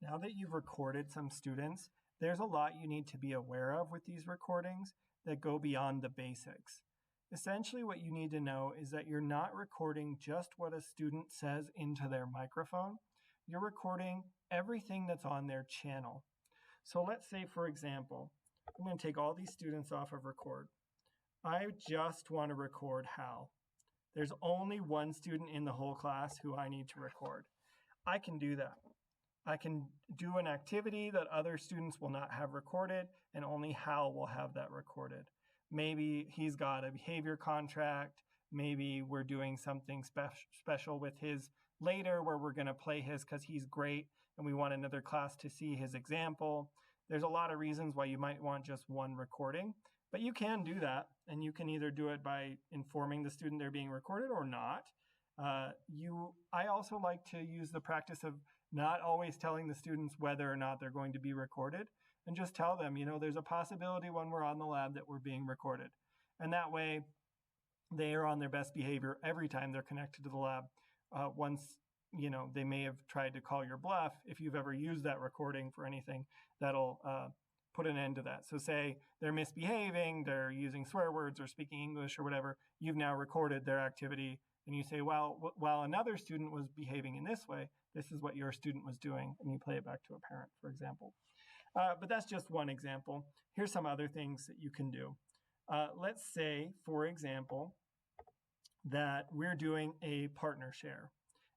Now that you've recorded some students, there's a lot you need to be aware of with these recordings that go beyond the basics. Essentially, what you need to know is that you're not recording just what a student says into their microphone. You're recording everything that's on their channel. So let's say, for example, I'm going to take all these students off of record. I just want to record Hal. There's only one student in the whole class who I need to record. I can do that. I can do an activity that other students will not have recorded, and only Hal will have that recorded. Maybe he's got a behavior contract. Maybe we're doing something special with his later where we're going to play his because he's great and we want another class to see his example. There's a lot of reasons why you might want just one recording, but you can do that, and you can either do it by informing the student they're being recorded or not. I also like to use the practice of not always telling the students whether or not they're going to be recorded, and just tell them, there's a possibility when we're on the lab that we're being recorded. And that way they are on their best behavior every time they're connected to the lab. Once, they may have tried to call your bluff. If you've ever used that recording for anything, that'll put an end to that. So say they're misbehaving, they're using swear words or speaking English or whatever, you've now recorded their activity. And you say, well, while another student was behaving in this way, this is what your student was doing. And you play it back to a parent, for example. But that's just one example. Here's some other things that you can do. Let's say, for example, that we're doing a partner share.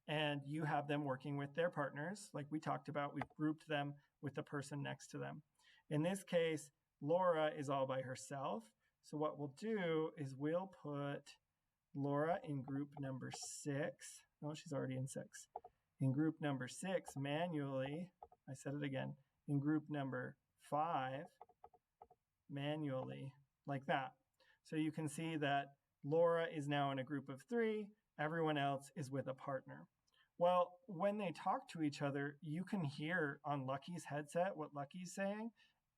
And you have them working with their partners. Like we talked about, we've grouped them with the person next to them. In this case, Laura is all by herself. So what we'll do is we'll put Laura in group number 6. No, she's already in 6. In group number 6, manually, I said it again, in group number 5, manually, like that. So you can see that Laura is now in a group of 3. Everyone else is with a partner. Well, when they talk to each other, you can hear on Lucky's headset what Lucky's saying,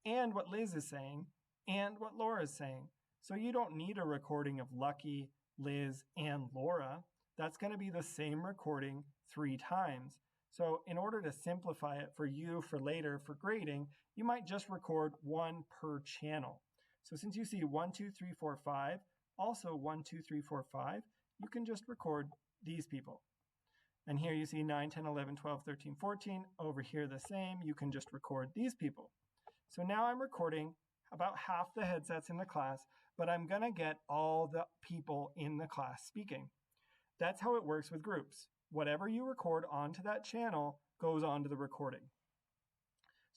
and what Liz is saying, and what Laura is saying. So you don't need a recording of Lucky, Liz, and Laura. That's going to be the same recording 3 times. So in order to simplify it for you for later for grading, you might just record 1 per channel. So since you see 1, 2, 3, 4, 5, also 1, 2, 3, 4, 5, you can just record these people. And here you see 9, 10, 11, 12, 13, 14. Over here the same. You can just record these people. So now I'm recording about half the headsets in the class, but I'm going to get all the people in the class speaking. That's how it works with groups. Whatever you record onto that channel goes onto the recording.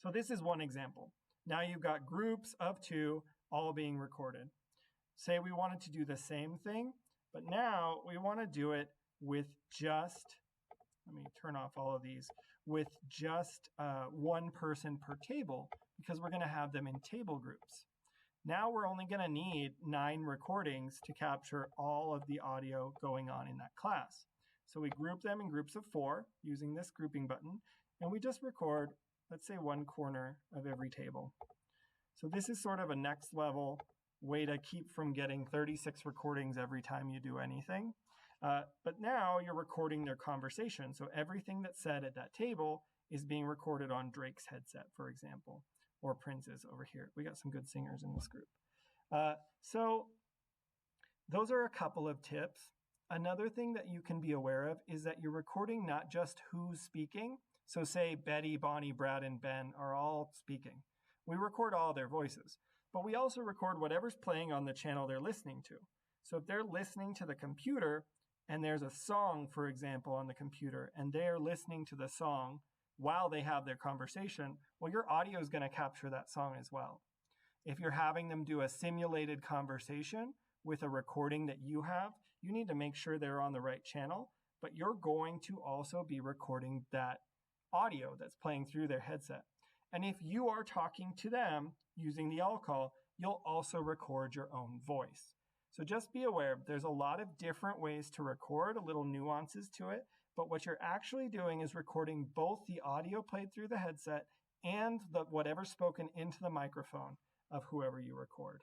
So this is one example. Now you've got groups of 2 all being recorded. Say we wanted to do the same thing, but now we want to do it with just, let me turn off all of these, with just 1 person per table, because we're going to have them in table groups. Now we're only going to need 9 recordings to capture all of the audio going on in that class. So we group them in groups of 4 using this grouping button, and we just record, let's say, 1 corner of every table. So this is sort of a next level way to keep from getting 36 recordings every time you do anything. But now you're recording their conversation. So everything that's said at that table is being recorded on Drake's headset, for example, or Prince's over here. We got some good singers in this group. So those are a couple of tips. Another thing that you can be aware of is that you're recording not just who's speaking. So say Betty, Bonnie, Brad, and Ben are all speaking. We record all their voices, but we also record whatever's playing on the channel they're listening to. So if they're listening to the computer and there's a song, for example, on the computer, and they're listening to the song while they have their conversation, well, your audio is going to capture that song as well. If you're having them do a simulated conversation with a recording that you have, you need to make sure they're on the right channel, but you're going to also be recording that audio that's playing through their headset. And if you are talking to them using the all call, you'll also record your own voice. So just be aware, there's a lot of different ways to record, a little nuances to it, but what you're actually doing is recording both the audio played through the headset and whatever's spoken into the microphone of whoever you record.